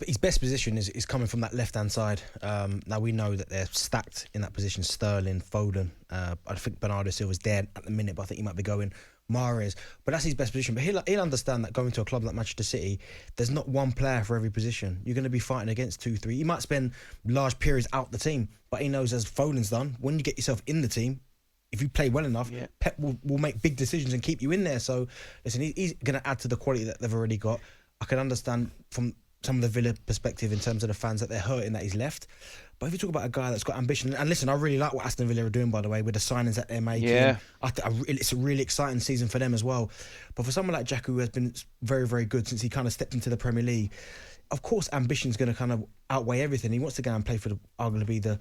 His best position is coming from that left-hand side. Now we know that they're stacked in that position. Sterling, Foden. I think Bernardo Silva's there at the minute, but I think he might be going. Mahrez. But that's his best position. But he'll understand that going to a club like Manchester City, there's not one player for every position. You're going to be fighting against 2, 3. You might spend large periods out the team, but he knows, as Foden's done, when you get yourself in the team, if you play well enough, Pep will make big decisions and keep you in there. So, listen, he's going to add to the quality that they've already got. I can understand from some of the Villa perspective in terms of the fans that they're hurting that he's left. But if you talk about a guy that's got ambition, and listen, I really like what Aston Villa are doing, by the way, with the signings that they're making. Yeah. It's a really exciting season for them as well. But for someone like Jack, who has been very, very good since he kind of stepped into the Premier League, of course, ambition's going to kind of outweigh everything. He wants to go and play for arguably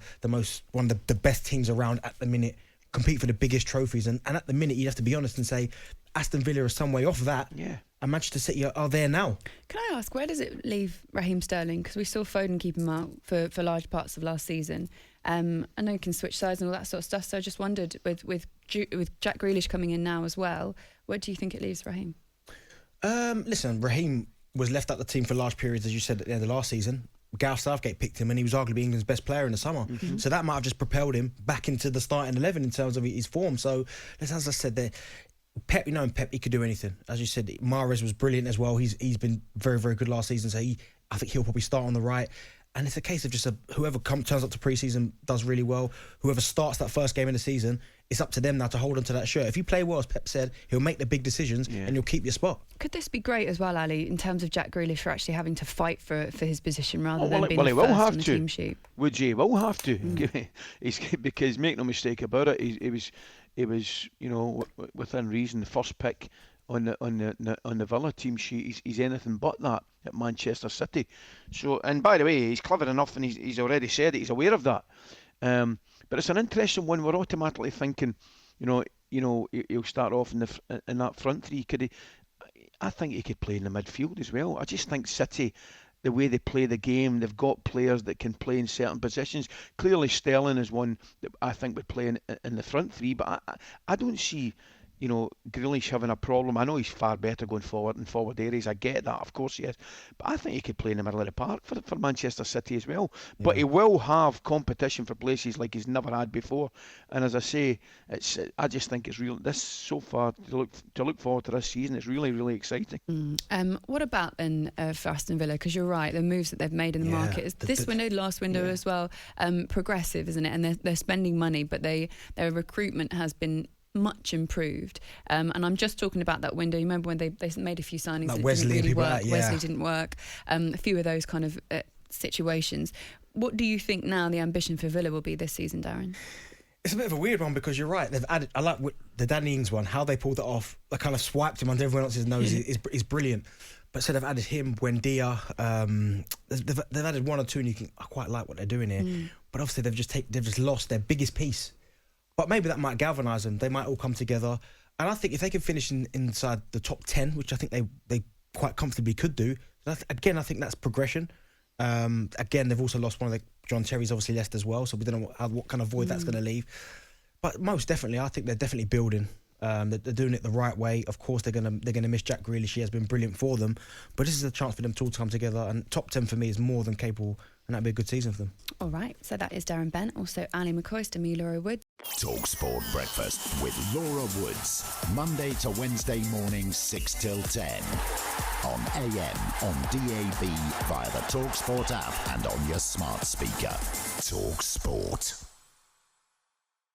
one of the best teams around at the minute, compete for the biggest trophies. And at the minute, you have to be honest and say, Aston Villa are some way off that. Yeah. And Manchester City are there now. Can I ask, where does it leave Raheem Sterling? Because we saw Foden keep him out for large parts of last season. I know you can switch sides and all that sort of stuff, so I just wondered, with Jack Grealish coming in now as well, where do you think it leaves Raheem? Listen, Raheem was left out the team for large periods, as you said, at the end of last season. Gareth Southgate picked him and he was arguably England's best player in the summer. Mm-hmm. So that might have just propelled him back into the starting 11 in terms of his form. So, as I said, Pep, Pep, he could do anything. As you said, Mahrez was brilliant as well. He's been very, very good last season. So I think he'll probably start on the right. And it's a case of just whoever turns up to pre-season does really well. Whoever starts that first game in the season, it's up to them now to hold on to that shirt. If you play well, as Pep said, he'll make the big decisions and you'll keep your spot. Could this be great as well, Ali, in terms of Jack Grealish for actually having to fight for his position rather than being the first on the team sheet? Would you? He will have to. Because make no mistake about it, he was within reason the first pick on the Villa team sheet. He's anything but that at Manchester City. So, and by the way, he's clever enough, and he's already said it. He's aware of that. But it's an interesting one. We're automatically thinking, he'll start off in that front three. I think he could play in the midfield as well. I just think City, the way they play the game, they've got players that can play in certain positions. Clearly, Sterling is one that I think would play in the front three, but I don't see Grealish having a problem. I know he's far better going forward in forward areas. I get that, of course he is. But I think he could play in the middle of the park for Manchester City as well. Yeah. But he will have competition for places like he's never had before. And as I say, I just think it's real. This so far to look forward to this season. It's really, really exciting. What about then for Aston Villa? Because you're right, the moves that they've made in the market is this window, last window as well. Progressive, isn't it? And they're spending money, but their recruitment has been much improved, and I'm just talking about that window. You remember when they made a few signings that didn't really work? Wesley didn't work. A few of those kind of situations. What do you think now the ambition for Villa will be this season, Darren? It's a bit of a weird one because you're right. They've added. I like the Danny Ings one. How they pulled it off. They kind of swiped him under everyone else's nose is brilliant. But so they've added him, Buendia. They've added one or two, and I quite like what they're doing here. But obviously they've just lost their biggest piece. But maybe that might galvanise them. They might all come together. And I think if they can finish inside the top 10, which I think they quite comfortably could do, again, I think that's progression. Again, they've also lost one of John Terry's obviously left as well, so we don't know what kind of void that's going to leave. But most definitely, I think they're definitely building. They're doing it the right way. Of course, they're gonna miss Jack Grealish. He has been brilliant for them. But this is a chance for them to all come together. And top 10 for me is more than capable, and that'd be a good season for them. All right. So that is Darren Bent, also Ali McCoist, me, Laura Woods. talkSPORT Breakfast with Laura Woods. Monday to Wednesday morning, 6 till 10. On AM, on DAB, via the talkSPORT app, and on your smart speaker. talkSPORT.